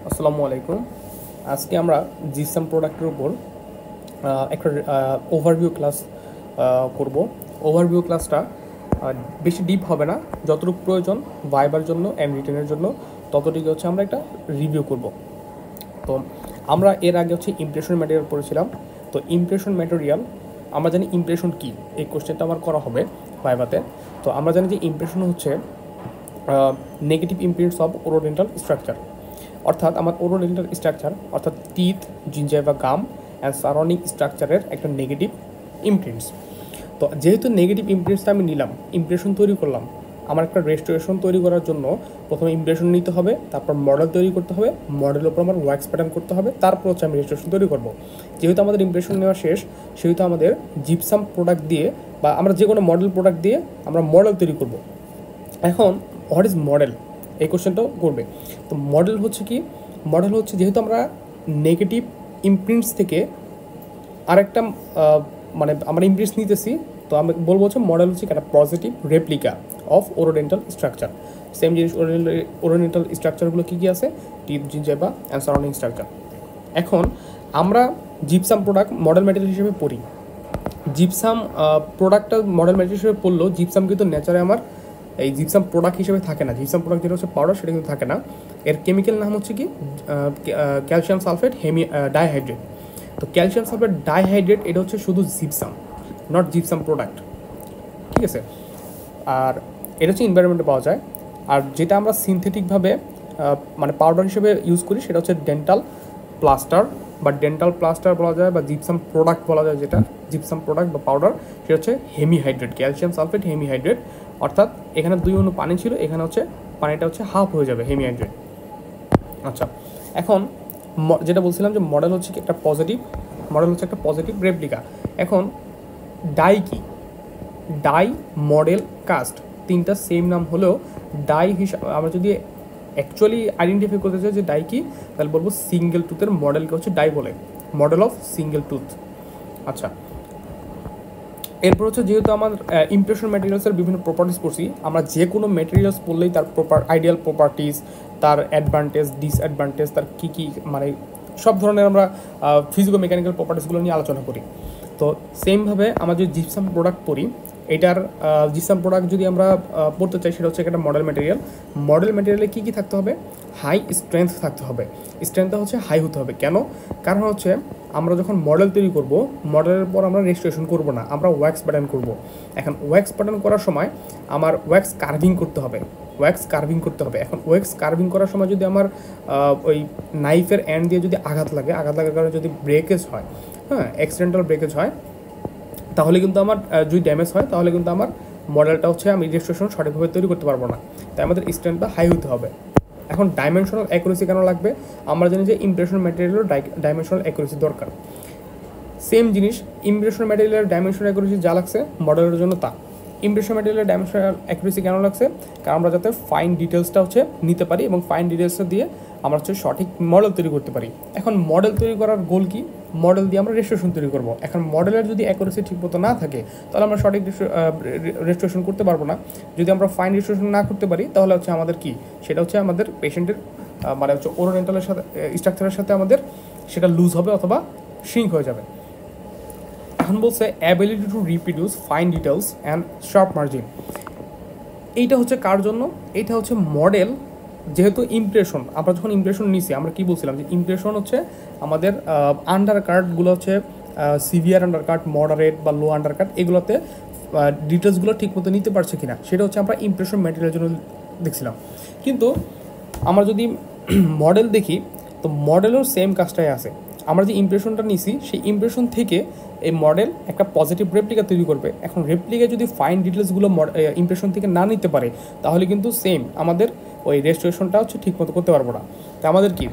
আসসালামু আলাইকুম। আজকে আমরা জিপসাম প্রোডাক্টের উপর একটা ওভারভিউ ক্লাস করব। ওভারভিউ ক্লাসটা বেশি ডিপ হবে না, যতটুকু প্রয়োজন ভাইবার জন্য অ্যান্ড রিটেনের জন্য ততটুকু হচ্ছে আমরা একটা রিভিউ করব। তো আমরা এর আগে হচ্ছে ইমপ্রেশন ম্যাটেরিয়াল পড়েছিলাম। তো ইমপ্রেশন ম্যাটেরিয়াল আমরা জানি ইমপ্রেশন কী, এই কোশ্চেনটা আমার করা হবে ভাইভাতে। তো আমরা জানি যে ইমপ্রেশন হচ্ছে নেগেটিভ ইমপ্রিন্টস অফ ওরোডেন্টাল স্ট্রাকচার, অর্থাৎ আমার ওরোডেন্টাল স্ট্রাকচার অর্থাৎ টিথ, জিঞ্জাইভা, গাম অ্যান্ড সারাউন্ডিং স্ট্রাকচারের একটা নেগেটিভ ইমপ্রিন্টস। তো যেহেতু নেগেটিভ ইমপ্রিন্টসটা আমি নিলাম, ইমপ্রেশন তৈরি করলাম, আমার একটা রেস্টোরেশন তৈরি করার জন্য প্রথমে ইমপ্রেশন নিতে হবে, তারপর মডেল তৈরি করতে হবে, মডেলের উপর আমার ওয়াক্স প্যাটার্ন করতে হবে, তারপর হচ্ছে আমি রেস্টোরেশন তৈরি করব। যেহেতু আমাদের ইমপ্রেশন নেওয়া শেষ, সেহেতু আমাদের জিপসাম প্রোডাক্ট দিয়ে বা আমরা যে কোনো মডেল প্রোডাক্ট দিয়ে আমরা মডেল তৈরি করব। এখন হোয়াট ইজ মডেল, এই কোশ্চেনটাও করবে। তো মডেল হচ্ছে কি, মডেল হচ্ছে যেহেতু আমরা নেগেটিভ ইমপ্রিন্টস থেকে আরেকটা মানে আমরা ইমপ্রিন্টস নিতেছি, তো আমি বলবো হচ্ছে মডেল হচ্ছে একটা positive replica of orodental structure. Same জিনিস ওরোডেন্টাল স্ট্রাকচারগুলো কী কী আছে, teeth, gingiva and surrounding structure. এখন আমরা জিপসাম প্রোডাক্ট মডেল ম্যাটেরিয়াল হিসেবে পড়ি। জিপসাম প্রোডাক্টটা মডেল ম্যাটেরিয়াল হিসেবে পড়লেও জিপসাম কিন্তু নেচারে আমার এই জিপসাম প্রোডাক্ট হিসেবে থাকে না। জিপসাম প্রোডাক্ট যেটা হচ্ছে পাউডার, সেটা কিন্তু থাকে না। এর কেমিক্যাল নাম হচ্ছে কি ক্যালসিয়াম সালফেট ডাইহাইড্রেট। তো ক্যালসিয়াম সালফেট ডাইহাইড্রেট এটা হচ্ছে শুধু জিপসাম, নট জিপসাম প্রোডাক্ট, ঠিক আছে। আর এটা হচ্ছে এনভায়রনমেন্টে পাওয়া যায়। আর যেটা আমরা সিনথেটিকভাবে মানে পাউডার হিসেবে ইউজ করি সেটা হচ্ছে ডেন্টাল প্লাস্টার বা ডেন্টাল প্লাস্টার বলা যায়, বা জিপসাম প্রোডাক্ট বলা যায়। যেটা জিপসাম প্রোডাক্ট বা পাউডার সেটা হচ্ছে হেমিহাইড্রেট, ক্যালসিয়াম সালফেট হেমিহাইড্রেট। অর্থাৎ এখানে 2 অণু পানি ছিল, এখানে হচ্ছে পানিটা হচ্ছে হাফ হয়ে যাবে, হেমিহাইড্রেট। আচ্ছা, এখন যেটা বলছিলাম যে মডেল হচ্ছে কি একটা পজিটিভ, মডেল হচ্ছে একটা পজিটিভ রেপ্লিকা। এখন ডাই কি, ডাই, মডেল, কাস্ট তিনটা সেম নাম হলেও ডাই হিসাবে আমরা যদি অ্যাকচুয়ালি আইডেন্টিফাই করতে চাই যে ডাই কি, তাহলে বলবো সিঙ্গেল টুথের মডেলকে হচ্ছে ডাই বলে, মডেল অফ সিঙ্গেল টুথ। আচ্ছা, এরপর হচ্ছে যেহেতু আমার ইমপ্রেশন ম্যাটেরিয়ালসের বিভিন্ন প্রপার্টিস পড়ছি, আমরা যে কোনো ম্যাটেরিয়ালস পড়লেই তার আইডিয়াল প্রপার্টিস, তার অ্যাডভান্টেজ, ডিসঅ্যাডভান্টেজ, তার কী কী মানে সব ধরনের আমরা ফিজিকো মেকানিক্যাল প্রপার্টিসগুলো নিয়ে আলোচনা করি। তো সেমভাবে আমরা যদি জিপসাম প্রোডাক্ট পড়ি, এটার জিপসাম প্রোডাক্ট যদি আমরা পড়তে চাই, সেটা হচ্ছে একটা মডেল ম্যাটেরিয়াল। মডেল ম্যাটেরিয়ালে কী কী থাকতে হবে, হাই স্ট্রেংথ থাকতে হবে। স্ট্রেংথটা হচ্ছে হাই হতে হবে। কেন? কারণ হচ্ছে আমরা যখন মডেল তৈরি করব, মডেলের পর আমরা রেজিস্ট্রেশন করব না, আমরা ওয়্যাক্স প্যাটার্ন করব। এখন ওয়্যাক্স প্যাটার্ন করার সময় আমার ওয়্যাক্স কার্ভিং করতে হবে, ওয়্যাক্স কার্ভিং করতে হবে। এখন ওয়্যাক্স কার্ভিং করার সময় যদি আমার ওই নাইফের এন্ড দিয়ে যদি আঘাত লাগার কারণে যদি ব্রেকেজ হয়, হ্যাঁ, অ্যাক্সিডেন্টাল ব্রেকেজ হয়, তাহলে কিন্তু আমার যদি ড্যামেজ হয়, তাহলে কিন্তু আমার মডেলটা হচ্ছে আমি রেজিস্ট্রেশন সঠিকভাবে তৈরি করতে পারবো না। তাই আমাদের স্ট্রেংথটা হাই হতে হবে। এখন ডাইমেনশনাল অ্যাকুরেসি কেন লাগবে? আমরা জানি যে ইমপ্রেশন ম্যাটেরিয়ালের ডাইমেনশনাল অ্যাকুরেসি দরকার। সেম জিনিস ইমপ্রেশন ম্যাটেরিয়ালের ডাইমেনশনাল অ্যাকুরেসি যা লাগছে মডেলের জন্য তা। ইমপ্রেশন ম্যাটেরিয়ালের ডাইমেনশনাল অ্যাকুরেসি কেন লাগছে? কারণ আমরা যাতে ফাইন ডিটেলসটা হচ্ছে নিতে পারি এবং ফাইন ডিটেলসটা দিয়ে আমরা হচ্ছে সঠিক মডেল তৈরি করতে পারি। এখন মডেল তৈরি করার গোল কি? মডেল দিয়ে আমরা রেজিস্ট্রেশন তৈরি করব। এখন মডেলের যদি অ্যাকুরেসি ঠিকমতো না থাকে, তাহলে আমরা সঠিক রেজিস্ট্রেশন করতে পারবো না। যদি আমরা ফাইন রেজিস্ট্রেশন না করতে পারি, তাহলে হচ্ছে আমাদের কি, সেটা হচ্ছে আমাদের পেশেন্টের মানে হচ্ছে ওরোডেন্টালের সাথে স্ট্রাকচারের সাথে আমাদের সেটা লুজ হবে অথবা শ্রিঙ্ক হয়ে যাবে। এখন বলছে ability to reproduce fine details and sharp margin. এইটা হচ্ছে কার জন্য? এইটা হচ্ছে মডেল। যেহেতু ইমপ্রেশন, আমরা যখন ইমপ্রেশন নিছি, আমরা কি বলছিলাম যে ইমপ্রেশন হচ্ছে আমাদের আন্ডার কার্টগুলো হচ্ছে সিভিয়ার আন্ডার কার্ট, মডারেট বা লো আন্ডার কার্ট, এগুলোতে ডিটেলসগুলো ঠিকমতো নিতে পারছে কিনা, সেটা হচ্ছে আমরা ইমপ্রেশন ম্যাটেরিয়ালের জন্য দেখছিলাম। কিন্তু আমরা যদি মডেল দেখি, তো মডেলেও সেম কাজটাই আছে। আমরা যে ইমপ্রেশনটা নিছি, সেই ইমপ্রেশন থেকে এই মডেল একটা পজিটিভ রেপ্লিকা তৈরি করবে। এখন রেপ্লিকা যদি ফাইন ডিটেলসগুলো ইমপ্রেশন থেকে না নিতে পারে, তাহলে কিন্তু সেম আমাদের ওই রেজিস্ট্রেশনটা হচ্ছে ঠিকমতো করতে পারবো না। তো আমাদের কি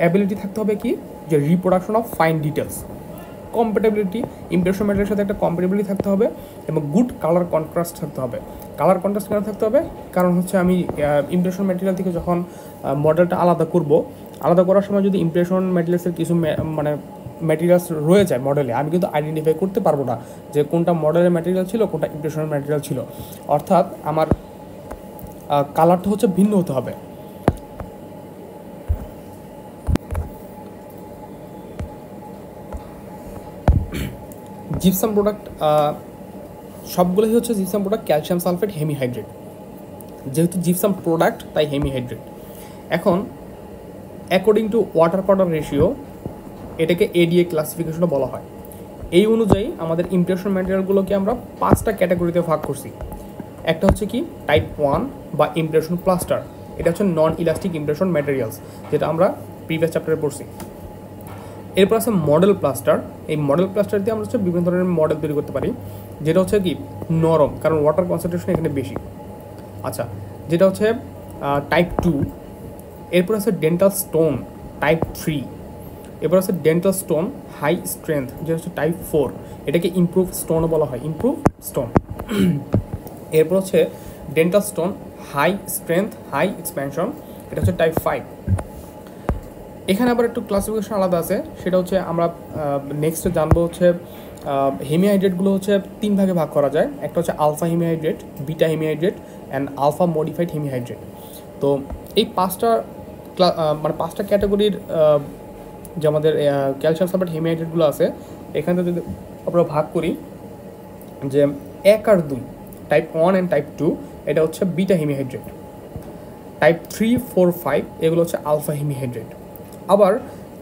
অ্যাবিলিটি থাকতে হবে কি, যে reproduction of fine details, compatibility, impression ম্যাটেরিয়ালের সাথে একটা কম্প্যাটেবিলিটি থাকতে হবে এবং গুড কালার কন্ট্রাস্ট থাকতে হবে। কালার কন্ট্রাস্ট কেন থাকতে হবে? কারণ হচ্ছে আমি ইমপ্রেশন ম্যাটেরিয়াল থেকে যখন মডেলটা আলাদা করব, আলাদা করার সময় যদি ইমপ্রেশন ম্যাটেরিয়ালসের কিছু মানে ম্যাটেরিয়ালস রয়ে যায় মডেলে, আমি কিন্তু আইডেন্টিফাই করতে পারবো না যে কোনটা মডেলের ম্যাটেরিয়াল ছিল, কোনটা ইমপ্রেশনের ম্যাটেরিয়াল ছিল। অর্থাৎ আমার কালারটা হচ্ছে ভিন্ন হতে হবে। জিপসাম প্রোডাক্ট সবগুলোই হচ্ছে gypsum product calcium sulphate hemihydrate, যেহেতু জিপসাম প্রোডাক্ট তাই হেমিহাইড্রেট। এখন according to water powder ratio এটাকে এডিএ ক্লাসিফিকেশনও বলা হয়। এই অনুযায়ী আমাদের ইমপ্রেশন ম্যাটেরিয়ালগুলোকে আমরা 5টা ক্যাটাগরিতে ভাগ করছি। একটা হচ্ছে কি টাইপ 1 বা ইমপ্রেশন প্লাস্টার, এটা হচ্ছে নন ইলাস্টিক ইমপ্রেশন ম্যাটেরিয়ালস, যেটা আমরা প্রিভিয়াস চ্যাপ্টারে পড়ছি। এরপর আছে মডেল প্লাস্টার। এই মডেল প্লাস্টার দিয়ে আমরা হচ্ছে বিভিন্ন ধরনের মডেল তৈরি করতে পারি, যেটা হচ্ছে কি নরম, কারণ ওয়াটার কনসেন্ট্রেশন এখানে বেশি। আচ্ছা, যেটা হচ্ছে টাইপ 2। এরপর আছে ডেন্টাল স্টোন টাইপ 3। এরপর আছে ডেন্টাল স্টোন হাই স্ট্রেংথ, যেটা হচ্ছে টাইপ 4, এটাকে ইমপ্রুভ স্টোনও বলা হয়, ইমপ্রুভ স্টোন। এরপর হচ্ছে dental stone high strength high expansion, এটা হচ্ছে টাইপ 5। এখানে আবার একটু ক্লাসিফিকেশন আলাদা আছে, সেটা হচ্ছে আমরা নেক্সটে জানবো। হচ্ছে হেমিহাইড্রেটগুলো হচ্ছে 3 ভাগে ভাগ করা যায়। একটা হচ্ছে alpha hemihydrate, beta hemihydrate and alpha modified hemihydrate. তো এই 5টা ক্যাটাগরির যে আমাদের ক্যালসিয়াম সালফেট হেমিহাইড্রেটগুলো আছে, এখানে যদি আমরা ভাগ করি যে 1 আর 2, টাইপ 1 অ্যান্ড টাইপ 2, এটা হচ্ছে বিটা হেমিহাইড্রেট। টাইপ 3, 4, 5 এগুলো হচ্ছে আলফা হেমিহাইড্রেট। আবার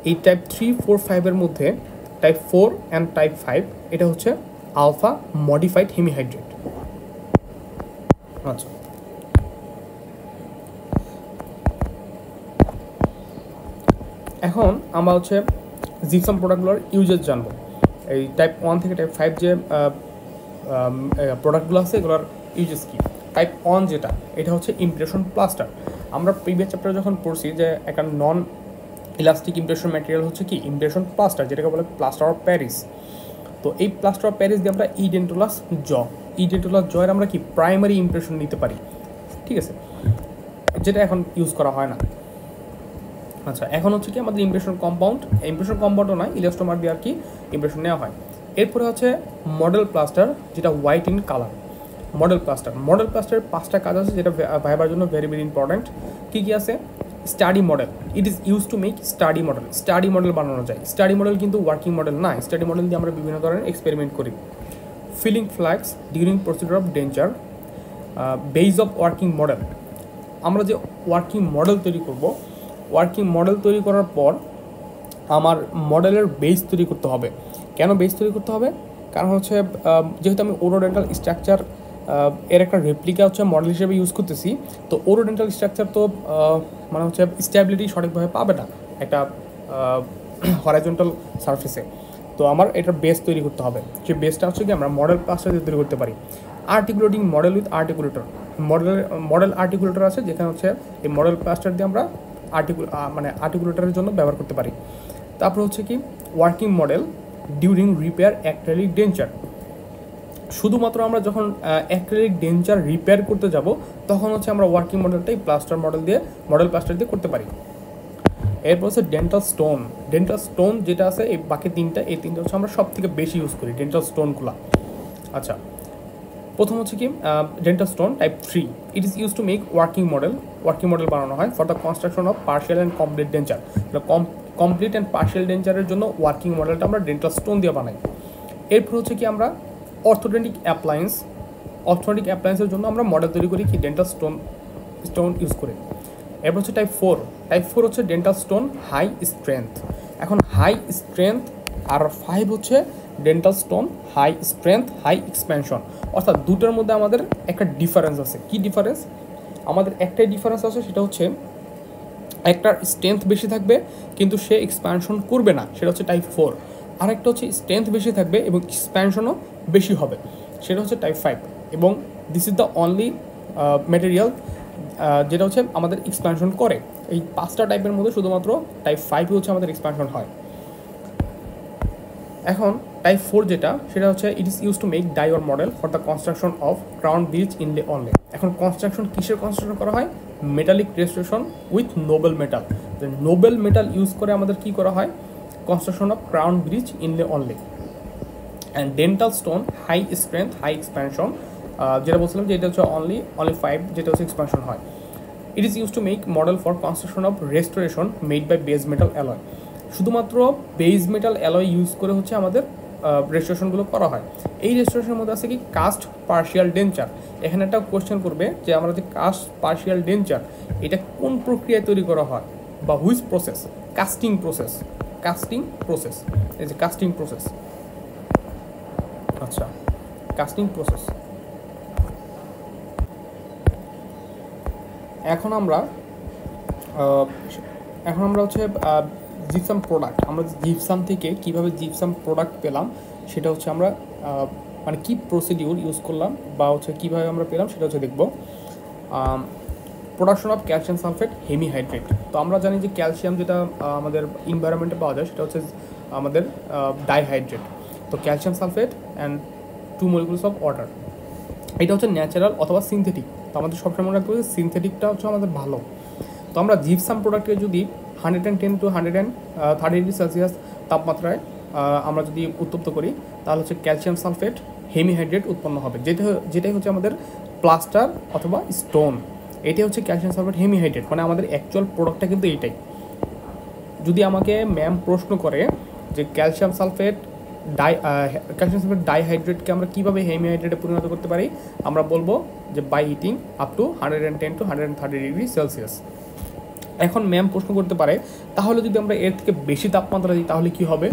এই টাইপ 3, 4, 5 এর মধ্যে টাইপ 4 অ্যান্ড টাইপ 5 এটা হচ্ছে আলফা মডিফাইড হেমিহাইড্রেট। আচ্ছা, এখন আমরা হচ্ছে জিপসাম প্রোডাক্টগুলোর ইউজেস জানবো। এই টাইপ 1 থেকে টাইপ 5 যে প্রোডাক্টগুলো আছে এগুলোর ইউজেস কী। টাইপ 1 যেটা, এটা হচ্ছে ইমপ্রেশন প্লাস্টার। আমরা প্রিভিয়াস চ্যাপ্টারে যখন পড়ছি যে একটা নন ইলাস্টিক ইমপ্রেশন ম্যাটেরিয়াল হচ্ছে কি ইমপ্রেশন প্লাস্টার, যেটাকে বলে প্লাস্টার অফ প্যারিস। তো এই প্লাস্টার অফ প্যারিস দিয়ে আমরা ইডেন্টোলাস জয়ের আমরা কি প্রাইমারি ইমপ্রেশন নিতে পারি, ঠিক আছে, যেটা এখন ইউজ করা হয় না। আচ্ছা, এখন হচ্ছে কি আমাদের ইমপ্রেশন কম্পাউন্ডও নয়, ইলাস্টোমার দিয়ে আর কি ইমপ্রেশন নেওয়া হয়। এরপরে হচ্ছে মডেল প্লাস্টার, যেটা হোয়াইট ইন কালার। মডেল প্লাস্টারের 5টা কাজ আছে, যেটা ভাইবার জন্য ভেরি ভেরি ইম্পর্ট্যান্ট। কী কী আছে? Study model, it is use to make study model বানানো যায়। স্টাডি মডেল কিন্তু ওয়ার্কিং মডেল না, স্টাডি মডেল দিয়ে আমরা বিভিন্ন ধরনের এক্সপেরিমেন্ট করি। Filling flags during procedure of denture. Base of working model, আমরা যে ওয়ার্কিং মডেল তৈরি করব, ওয়ার্কিং মডেল তৈরি করার পর আমার মডেলের বেস তৈরি করতে হবে। কেন বেস তৈরি করতে হবে? কারণ হচ্ছে যেহেতু আমি ওরোডেন্টাল স্ট্রাকচার এর একটা রেপ্লিকা হচ্ছে মডেল হিসেবে ইউজ করতেছি, তো ওরোডেন্টাল স্ট্রাকচার তো মানে হচ্ছে স্ট্যাবিলিটি সঠিকভাবে পাবে না একটা হরাইজন্টাল সারফেসে। তো আমার এটার বেস তৈরি করতে হবে। যে বেসটা হচ্ছে কি আমরা মডেল প্লাস্টার দিয়ে তৈরি করতে পারি। আর্টিকুলেটিং মডেল উইথ আর্টিকুলেটর, মডেল আর্টিকুলেটর আছে, যেখানে হচ্ছে এই মডেল প্লাস্টার দিয়ে আমরা আর্টিকুলেটরের জন্য ব্যবহার করতে পারি। তারপর হচ্ছে কি working model during repair acrylic denture. শুধুমাত্র আমরা যখন অ্যাক্রিলিক ডেঞ্চার রিপেয়ার করতে যাব, তখন হচ্ছে আমরা ওয়ার্কিং মডেলটাই মডেল প্লাস্টার দিয়ে করতে পারি। এরপর হচ্ছে ডেন্টাল স্টোন যেটা আছে, এই বাকি এই তিনটা হচ্ছে আমরা সব থেকে বেশি ইউজ করি ডেন্টাল স্টোনগুলো। আচ্ছা, প্রথম হচ্ছে কি dental stone type 3, it is use to make working model বানানো হয় for the construction of partial and complete denture. Complete and partial ডেঞ্চারের জন্য ওয়ার্কিং মডেলটা আমরা ডেন্টাল স্টোন দিয়ে বানাই। এরপর হচ্ছে কি আমরা অর্থোডেন্টিক অ্যাপ্লায়েন্সের জন্য আমরা মডেল তৈরি করি কি ডেন্টাল স্টোন ইউজ করে। এরপর হচ্ছে টাইপ 4 হচ্ছে ডেন্টাল স্টোন হাই স্ট্রেংথ। এখন হাই স্ট্রেংথ আর 5 হচ্ছে dental stone high strength high expansion. অর্থাৎ দুটোর মধ্যে আমাদের একটা ডিফারেন্স আছে। কি ডিফারেন্স? আমাদের একটাই ডিফারেন্স আছে, সেটা হচ্ছে একটা স্ট্রেংথ বেশি থাকবে কিন্তু সে এক্সপ্যানশন করবে না, সেটা হচ্ছে টাইপ 4। আরেকটা হচ্ছে স্ট্রেংথ বেশি থাকবে এবং এক্সপ্যানশনও বেশি হবে, সেটা হচ্ছে টাইপ 5। এবং this is the only material যেটা হচ্ছে আমাদের এক্সপ্যানশন করে। এই 5টা টাইপের মধ্যে শুধুমাত্র টাইপ 5 হচ্ছে আমাদের এক্সপ্যানশন হয়। এখন টাইপ 4 যেটা, সেটা হচ্ছে it is use to make die model for the construction of crown bridge inlay only. এখন কনস্ট্রাকশন কিসের কনস্ট্রাকশন করা হয়? Metallic restoration with noble metal. Noble metal use করে আমাদের কি করা হয়? Construction of crown bridge inlay only. And dental stone high strength high expansion, যেটা বলছিলাম যে এটা হচ্ছে অনলি 5, যেটা হচ্ছে এক্সপ্যানশন হয়। It is use to make model for construction of restoration made by base metal alloy. শুধুমাত্র বেস মেটাল অ্যালয় ইউজ করে হচ্ছে আমাদের রেজিস্ট্রেশনগুলো করা হয়। এই রেজিস্ট্রেশনের মধ্যে আছে কি কাস্ট পার্শিয়াল ডেঞ্চার। এখানে একটা কোয়েশ্চেন করবে যে আমরা যে কাস্ট পার্শিয়াল ডেঞ্চার এটা কোন প্রক্রিয়ায় তৈরি করা হয় বা which process? Casting process. Casting process, এই যে কাস্টিং প্রসেস। আচ্ছা, কাস্টিং প্রসেস। এখন আমরা হচ্ছে জিপসাম প্রোডাক্ট, আমরা জিপসাম থেকে কিভাবে জিপসাম প্রোডাক্ট পেলাম সেটা হচ্ছে আমরা মানে কি প্রসিডিউর ইউজ করলাম বা হচ্ছে কীভাবে আমরা পেলাম সেটা হচ্ছে দেখব। Production of calcium sulphate hemihydrate. তো আমরা জানি যে ক্যালসিয়াম যেটা আমাদের এনভায়রনমেন্টে পাওয়া যায় সেটা হচ্ছে আমাদের ডাইহাইড্রেট। তো calcium sulphate and 2 molecules of water, এটা হচ্ছে ন্যাচারাল অথবা সিনথেটিক। তো আমাদের সবসময় মনে রাখতে হবে সিনথেটিকটা হচ্ছে আমাদের ভালো। তো আমরা জিপসাম প্রোডাক্টকে যদি 110 to 130 ডিগ্রি সেলসিয়াস তাপমাত্রায় আমরা যদি উত্তপ্ত করি তাহলে হচ্ছে ক্যালসিয়াম সালফেট হেমিহাইড্রেট উৎপন্ন হবে, যেটাই হচ্ছে আমাদের প্লাস্টার অথবা স্টোন। এটাই হচ্ছে ক্যালসিয়াম সালফেট হেমিহাইড্রেট, মানে আমাদের অ্যাকচুয়াল প্রোডাক্টটা কিন্তু এইটাই। যদি আমাকে ম্যাম প্রশ্ন করে যে ক্যালসিয়াম সালফেট ডাইহাইড্রেটকে আমরা কীভাবে হেমিহাইড্রেটে পরিণত করতে পারি, আমরা বলবো যে by heating up to 110 to 130 degree Celsius. এখন ম্যাম প্রশ্ন করতে পারে তাহলে যদি আমরা এর থেকে বেশি তাপমাত্রা দিই তাহলে কি হবে?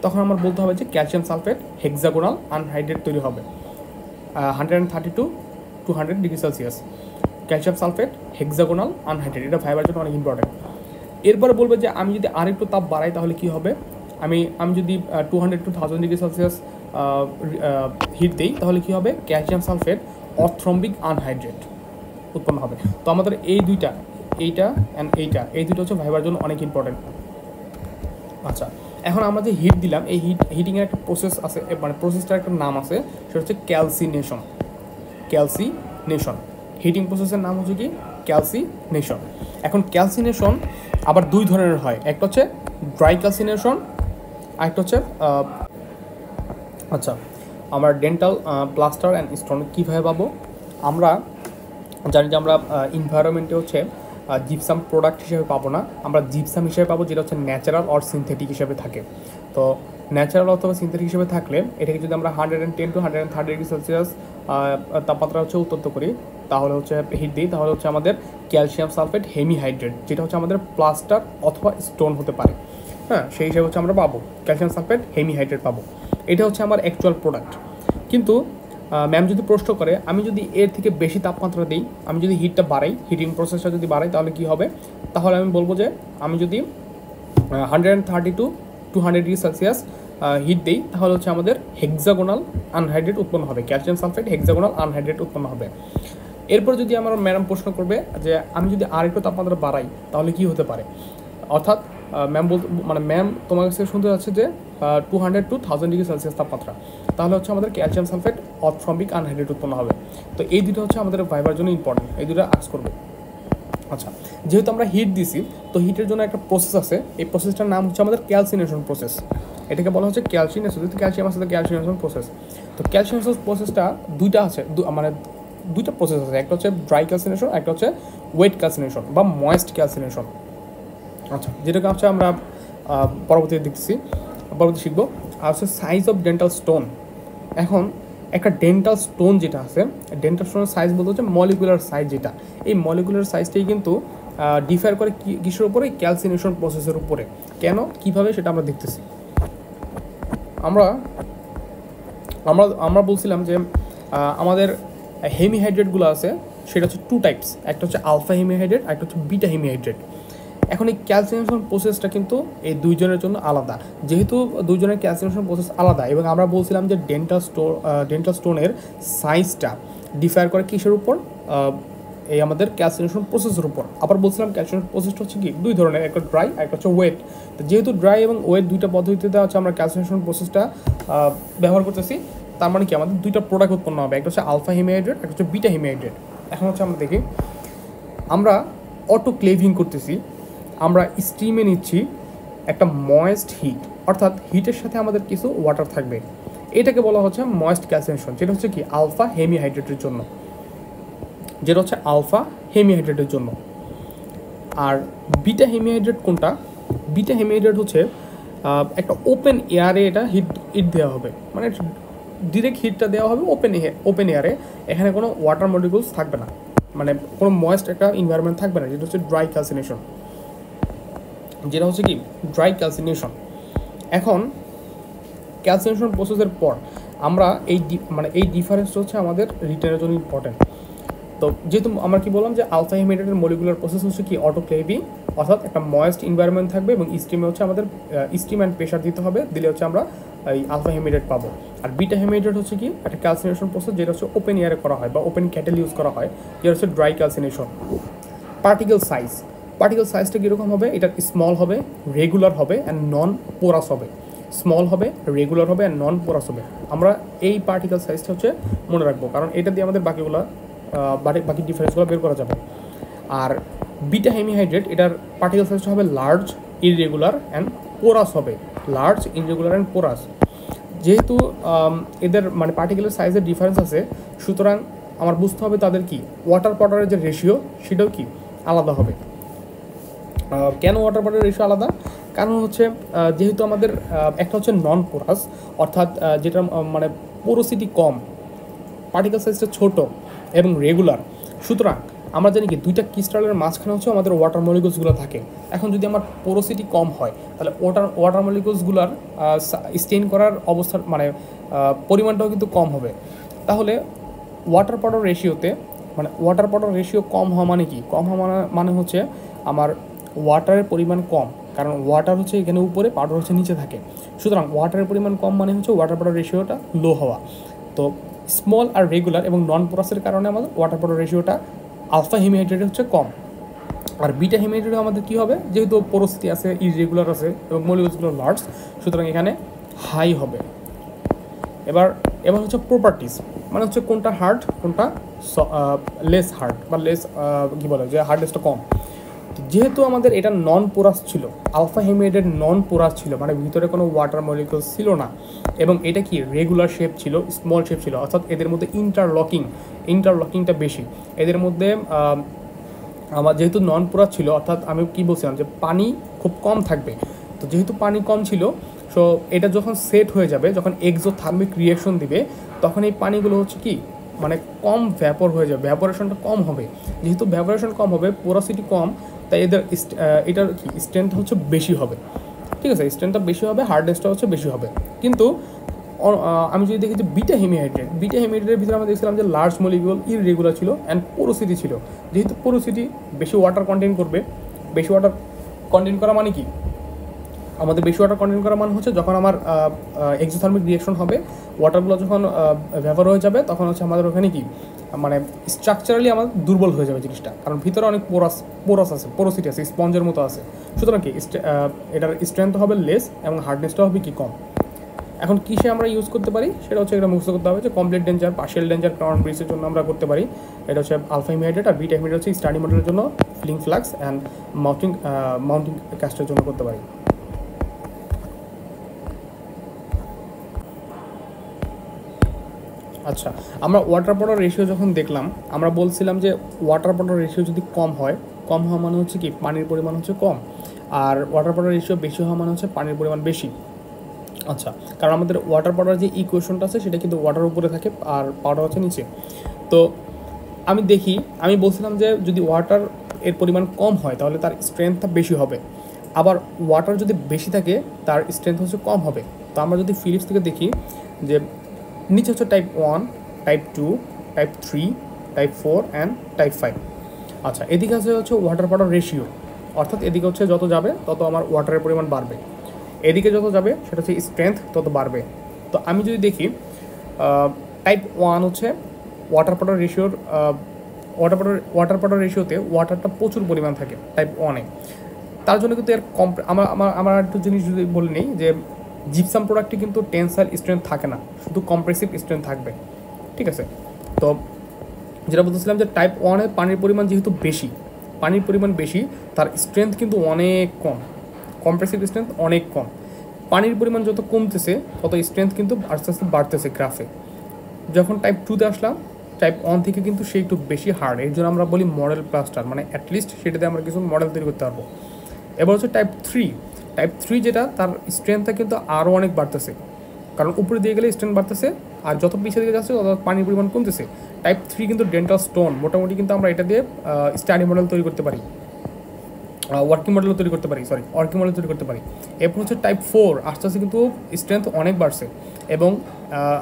তখন আমার বলতে হবে যে ক্যালসিয়াম সালফেট হেক্সাগোনাল আনহাইড্রেট তৈরি হবে 130 to 200 degree celsius. Calcium sulphate hexagonal anhydrite, এটা ফাইবার জন্য অনেক ইম্পর্টেন্ট। এরপরে বলবে যে আমি যদি আরেকটু তাপ বাড়াই তাহলে কি হবে? আমি যদি 200 to 1000 ডিগ্রি সেলসিয়াস হিট দিই তাহলে কি হবে? ক্যালসিয়াম সালফেট অর্থ্রম্বিক আনহাইড্রেট উৎপন্ন হবে। তো আমাদের এই দুইটা, এইটা অ্যান্ড এই দুটো হচ্ছে ভাইবার জন্য অনেক ইম্পর্টেন্ট। আচ্ছা, এখন আমরা যে হিট দিলাম এই হিটিংয়ের একটা প্রসেস আছে, মানে প্রসেসটার একটা নাম আছে, সেটা হচ্ছে ক্যালসিনেশন। হিটিং প্রসেসের নাম হচ্ছে কি? ক্যালসিনেশন। এখন ক্যালসিনেশন আবার দুই ধরনের হয়, একটা হচ্ছে ড্রাই ক্যালসিনেশন, আরেকটা হচ্ছে আচ্ছা, আমার ডেন্টাল প্লাস্টার অ্যান্ড স্টোন কীভাবে পাবো? আমরা জানি যে আমরা এনভায়রনমেন্টে হচ্ছে জিপসাম প্রোডাক্ট হিসেবে পাবো না, আমরা জিপসাম হিসেবে পাবো যেটা হচ্ছে ন্যাচারাল অর সিনথেটিক হিসেবে থাকে। তো ন্যাচারাল অথবা সিনথেটিক হিসেবে থাকলে এটাকে যদি আমরা 110 to 130 ডিগ্রি সেলসিয়াস তাপমাত্রা হচ্ছে উত্তপ্ত করি তাহলে হচ্ছে হিট দিই তাহলে হচ্ছে আমাদের ক্যালসিয়াম সালফেট হেমিহাইড্রেট, যেটা হচ্ছে আমাদের প্লাস্টার অথবা স্টোন হতে পারে। হ্যাঁ, সেই হিসেবে হচ্ছে আমরা পাবো ক্যালসিয়াম সালফেট হেমিহাইড্রেট পাবো। এটা হচ্ছে আমার অ্যাকচুয়াল প্রোডাক্ট। কিন্তু ম্যাম যদি প্রশ্ন করে আমি যদি এর থেকে বেশি তাপমাত্রা দিই, আমি যদি হিটটা বাড়াই, হিটিং প্রসেসটা যদি বাড়াই তাহলে কি হবে? তাহলে আমি বলবো যে আমি যদি 130 to 200 ডিগ্রি সেলসিয়াস হিট দিই তাহলে হচ্ছে আমাদের হেক্সাগোনাল আনহাইড্রেট উৎপন্ন হবে, ক্যালসিয়াম সালফেট হেক্সাগোনাল আনহাইড্রেট উৎপন্ন হবে। এরপর যদি আমার ম্যাডাম প্রশ্ন করবে যে আমি যদি আরেকটু তাপমাত্রা বাড়াই তাহলে কি হতে পারে? অর্থাৎ ম্যাম তোমার কাছে শুনতে যাচ্ছে যে 200 to 1000 ডিগ্রি সেলসিয়াস তাপমাত্রা, তাহলে হচ্ছে আমাদের ক্যালসিয়াম সালফেট অর্থ্রম্বিক আনহাইড্রেট উৎপন্ন হবে। তো এই দুটো হচ্ছে আমাদের ভাইবার জন্য ইম্পর্টেন্ট, এই দুটো আস করবে। আচ্ছা, যেহেতু আমরা হিট দিছি তো হিটের জন্য একটা প্রসেস আছে, এই প্রসেসটার নাম হচ্ছে আমাদের ক্যালসিনেশন প্রসেস। এটাকে বলা হচ্ছে ক্যালসিনেশন, যেহেতু ক্যালসিয়াম আছে ক্যালসিনেশন প্রসেস। তো ক্যালসিনেশন প্রসেসটা দুইটা আছে, মানে দুইটা প্রসেস আছে, একটা হচ্ছে ড্রাই ক্যালসিনেশন, একটা হচ্ছে ওয়েট ক্যালসিনেশন বা ময়েস্ট ক্যালসিনেশন। আচ্ছা, যেটাকে হচ্ছে আমরা পরবর্তীতে পরবর্তী শিখবো। আর হচ্ছে সাইজ অফ ডেন্টাল স্টোন। এখন একটা ডেন্টাল স্টোন যেটা আছে, ডেন্টাল স্টোনের সাইজ বলতে হচ্ছে মলিকুলার সাইজ, যেটা এই মলিকুলার সাইজটাই কিন্তু ডিফার করে কিসের উপরে? ক্যালসিনেশন প্রসেসের উপরে। কেন, কিভাবে, সেটা আমরা দেখতেছি। আমরা বলছিলাম যে আমাদের হেমিহাইড্রেটগুলো আছে সেটা হচ্ছে 2 টাইপস, একটা হচ্ছে আলফা হেমিহাইড্রেট, একটা হচ্ছে বিটা হেমিহাইড্রেট। এখন এই ক্যালসিনেশন প্রসেসটা কিন্তু এই দুইজনের জন্য আলাদা, যেহেতু দুইজনের ক্যালসিনেশন প্রসেস আলাদা, এবং আমরা বলছিলাম যে ডেন্টাল স্টোনের সাইজটা ডিফার করে কিসের উপর? এই আমাদের ক্যালসিনেশন প্রসেসের উপর। আবার বলছিলাম ক্যালসিনেশন প্রসেসটা হচ্ছে কি দুই ধরনের, একটা ড্রাই একটা হচ্ছে ওয়েট। তো যেহেতু ড্রাই এবং ওয়েট দুইটা পদ্ধতিতে হচ্ছে আমরা ক্যালসিনেশন প্রসেসটা ব্যবহার করতেছি, তার মানে কি আমাদের দুইটা প্রোডাক্ট উৎপন্ন হবে, একটা হচ্ছে আলফা হেমিহাইড্রেট, একটা হচ্ছে বিটা হেমিহাইড্রেট। এখন হচ্ছে আমরা দেখি, আমরা অটোক্লেভিং করতেছি, আমরা স্টিমে নিচ্ছি একটা ময়েস্ট হিট, অর্থাৎ হিটের সাথে আমাদের কিছু ওয়াটার থাকবে, এটাকে বলা হচ্ছে ময়েস্ট ক্যালসিনেশন, যেটা হচ্ছে কি আলফা হেমিহাইড্রেটের জন্য, আর বিটা হেমিহাইড্রেট কোনটা? বিটা হেমিহাইড্রেট হচ্ছে একটা ওপেন এয়ারে এটা ইট দেওয়া হবে, মানে ডিরেক্ট হিটটা দেওয়া হবে ওপেন এয়ারে। এখানে কোনো ওয়াটার মলিকুলস থাকবে না, মানে কোনো ময়েস্ট একটা এনভায়রনমেন্ট থাকবে না, যেটা হচ্ছে ড্রাই ক্যালসিনেশন, যেটা হচ্ছে কি ড্রাই ক্যালসিনেশন। এখন ক্যালসিনেশন প্রসেসের পর আমরা এই ডিফারেন্সটা হচ্ছে আমাদের রিটেনের জন্য ইম্পর্টেন্ট। তো যেহেতু আমরা কি বললাম যে আলফা হিমেটেডের মলিকুলার প্রসেস হচ্ছে কি অটোক্লেভিং, অর্থাৎ একটা ময়েস্ট এনভায়রনমেন্ট থাকবে এবং স্টিমে হচ্ছে আমাদের স্টিম অ্যান্ড প্রেশার দিতে হবে, দিলে হচ্ছে আমরা এই আলফা হিমেটেড পাবো। আর বিটা হিমেটেড হচ্ছে কি একটা ক্যালসিনেশন প্রসেস, যেটা হচ্ছে ওপেন এয়ারে করা হয় বা ওপেন ক্যাটেল ইউজ করা হয়, যেটা হচ্ছে ড্রাই ক্যালসিনেশন। পার্টিকেল সাইজটা কীরকম হবে? এটা স্মল হবে, রেগুলার হবে অ্যান্ড নন পোরাস হবে। স্মল হবে, রেগুলার হবে অ্যান্ড নন পোরাস হবে। আমরা এই পার্টিকেল সাইজটা হচ্ছে মনে রাখবো, কারণ এটা দিয়ে আমাদের বাকি ডিফারেন্সগুলো বের করা যাবে। আর বিটা হেমিহাইড্রেট, এটার পার্টিকেল সাইজটা হবে লার্জ, ইররেগুলার অ্যান্ড পোরাস হবে, লার্জ, ইররেগুলার অ্যান্ড পোরাস। যেহেতু এদের মানে পার্টিকেলের সাইজের ডিফারেন্স আছে, সুতরাং আমার বুঝতে হবে তাদের কি ওয়াটার পাউডারের যে রেশিও সেটাও কি আলাদা হবে। কেন ওয়াটার পাউডারের রেশিও আলাদা? কারণ হচ্ছে যেহেতু আমাদের একটা হচ্ছে নন পোরাস, অর্থাৎ যেটা মানে পোরোসিটি কম, পার্টিকেল সাইজটা ছোট এবং রেগুলার, সুতরাং আমরা জানি কি দুইটা ক্রিস্টালের মাঝখানে হচ্ছে আমাদের ওয়াটার মলিকুলসগুলো থাকে। এখন যদি আমার পোরোসিটি কম হয়, তাহলে ওয়াটার মলিকুলসগুলোর স্টেইন করার অবস্থার মানে পরিমাণটাও কিন্তু কম হবে। তাহলে ওয়াটার পাউডার রেশিও কম হওয়া মানে কি? কম হওয়া মানে হচ্ছে আমার ওয়াটারের পরিমাণ কম, কারণ ওয়াটার হচ্ছে এখানে উপরে, পাউডার হচ্ছে নিচে থাকে। সুতরাং ওয়াটারের পরিমাণ কম মানে হচ্ছে ওয়াটার পাউডার রেশিওটা লো হওয়া। তো স্মল আর রেগুলার এবং নন পোরাসের কারণে আমাদের ওয়াটার পাউডার রেশিওটা আলফা হিমেহাইড্রেট হচ্ছে কম। আর বিটা হিমেহাইড্রেটে আমাদের কী হবে? যেহেতু পোরোসিটি আছে, ইররেগুলার আছে এবং মলিকুলসগুলো লার্জ, সুতরাং এখানে হাই হবে। এবার হচ্ছে প্রপার্টিস, মানে হচ্ছে কোনটা হার্ড, কোনটা লেস হার্ড বা লেস কী বলে যে হার্ডনেসটা কম। যেহেতু আমাদের এটা নন পোরাস ছিল, আলফা হিমেহাইড্রেট নন পোরাস ছিল, মানে ভিতরে কোনো ওয়াটার মলিকুলস ছিল না, এবং এটা কি রেগুলার শেপ ছিল, স্মল শেপ ছিল, অর্থাৎ এদের মধ্যে ইন্টারলকিংটা বেশি। এদের মধ্যে আমার যেহেতু নন পোরাস ছিল, অর্থাৎ আমি কি বলছিলাম যে পানি খুব কম থাকবে। তো যেহেতু পানি কম ছিল, সো এটা যখন সেট হয়ে যাবে, যখন এক্সোথার্মিক রিয়াকশন দিবে, তখন এই পানিগুলো হচ্ছে কি মানে কম ভ্যাপর হয়ে যাবে, ভ্যাপোরেশনটা কম হবে। যেহেতু ভ্যাপোরেশন কম হবে, পোরাসিটি কম, তাই এটার কি স্ট্রেংথ হচ্ছে বেশি হবে। ঠিক আছে, স্ট্রেংথটা বেশি হবে, হার্ডনেসটা হচ্ছে বেশি হবে। কিন্তু আমি যদি দেখি যে বিটা হেমিহাইড্রেটের ভিতরে আমরা দেখছিলাম যে লার্জ মলিকিউল, ইররেগুলার ছিল অ্যান্ড পোরোসিটি ছিল। যেহেতু পোরোসিটি বেশি ওয়াটার কন্টেইন করবে, বেশি ওয়াটার কন্টেইন করা মানে কি? আমাদের বেশি ওয়াটার কন্টেইন করা মানে হচ্ছে যখন আমার এক্সোথার্মিক রিয়াকশন হবে, ওয়াটারগুলো যখন ভ্যাপার হয়ে যাবে, তখন হচ্ছে আমাদের ওখানে কি মানে স্ট্রাকচারালি আমাদের দুর্বল হয়ে যাবে জিনিসটা, কারণ ভিতরে অনেক পোরোসিটি আছে, স্পঞ্জের মতো আছে। সুতরাং কি এটার স্ট্রেংথ হবে লেস এবং হার্ডনেসটা হবে কি কম। এখন কিসে আমরা ইউজ করতে পারি সেটা হচ্ছে এটা মুখস্থ করতে হবে, যে complete danger, partial danger, crown ব্রিজের জন্য আমরা করতে পারি। এটা হচ্ছে আলফা হিমেহাইড্রেট, আর বিটা হিমেহাইড্রেট হচ্ছে স্টাডি মডেলের জন্য, ফিলিং ফ্লাক্স অ্যান্ড মাউন্টিং ক্যাস্টের জন্য করতে পারি। আচ্ছা, আমরা ওয়াটার পাউডার রেশিও যখন দেখলাম, আমরা বলছিলাম যে ওয়াটার পাউডার রেশিও যদি কম হওয়া মানে হচ্ছে কি পানির পরিমাণ হচ্ছে কম, আর ওয়াটার পাউডার রেশিও বেশি হওয়া মানে হচ্ছে পানির পরিমাণ বেশি। আচ্ছা, কারণ আমাদের ওয়াটার পাউডার যে ইকুয়েশনটা আছে সেটা কিন্তু ওয়াটার উপরে থাকে আর পাউডার হচ্ছে নিচে। তো আমি বলছিলাম যে যদি ওয়াটার এর পরিমাণ কম হয় তাহলে তার স্ট্রেংথটা বেশি হবে, আবার ওয়াটার যদি বেশি থাকে তার স্ট্রেংথ হচ্ছে কম হবে। তো আমরা যদি ফিলিপস থেকে দেখি যে নিচে হচ্ছে type 1, type 2, type 3, type 4 and type 5। আচ্ছা, এদিকে হচ্ছে ওয়াটার পাউডার রেশিও, অর্থাৎ এদিকে হচ্ছে যত যাবে তত আমার ওয়াটারের পরিমাণ বাড়বে, এদিকে যত যাবে সেটা হচ্ছে স্ট্রেংথ তত বাড়বে। তো আমি যদি দেখি টাইপ 1 হচ্ছে ওয়াটার পাউডার রেশিওতে ওয়াটারটা প্রচুর পরিমাণ থাকে টাইপ 1-এ। তার জন্য কিন্তু এর আমার একটু জিনিস যদি বলে নিই যে জিপসাম প্রোডাক্টে কিন্তু টেনসাইল স্ট্রেংথ থাকে না, শুধু কম্প্রেসিভ স্ট্রেংথ থাকবে। ঠিক আছে, তো যেটা বলতেছিলাম যে টাইপ 1-এ পানির পরিমাণ যেহেতু বেশি, তার স্ট্রেংথ কিন্তু অনেক কম, কম্প্রেসিভ স্ট্রেংথ অনেক কম। পানির পরিমাণ যত কমতেছে তত স্ট্রেংথ কিন্তু আস্তে আস্তে বাড়তেছে গ্রাফে। যখন টাইপ 2-তে আসলাম, টাইপ 1 থেকে কিন্তু সে একটু বেশি হার্ড, এর জন্য আমরা বলি মডেল প্লাস্টার, মানে অ্যাটলিস্ট সেটাতে আমরা কিছু মডেল তৈরি করতে পারবো। এবার হচ্ছে টাইপ 3, যেটা তার স্ট্রেংথটা কিন্তু আরও অনেক বাড়তেছে, কারণ উপরে দিয়ে গেলে স্ট্রেন্থ বাড়তেছে, আর যত পিছিয়ে দিকে যাচ্ছে তত পানির পরিমাণ কমতেছে। টাইপ 3 কিন্তু ডেন্টাল স্টোন, মোটামুটি কিন্তু আমরা এটা দিয়ে স্টাডি মডেল তৈরি করতে পারি, ওয়ার্কিং মডেল তৈরি করতে পারি, ওয়ার্কিং মডেল তৈরি করতে পারি। এরপর হচ্ছে টাইপ 4, আস্তে আস্তে কিন্তু স্ট্রেংথ অনেক বাড়ছে, এবং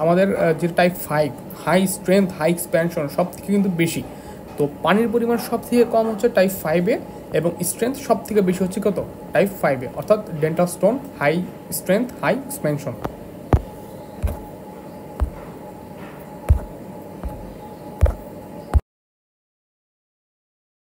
আমাদের যে type 5 high strength high expansion সব থেকে কিন্তু বেশি। তো পানির পরিমাণ সব থেকে কম হচ্ছে টাইপ 5-এ, এবং স্ট্রেংথ সব থেকে বেশি হচ্ছে কত, টাইপ 5-এ, অর্থাৎ dental stone high strength high expansion.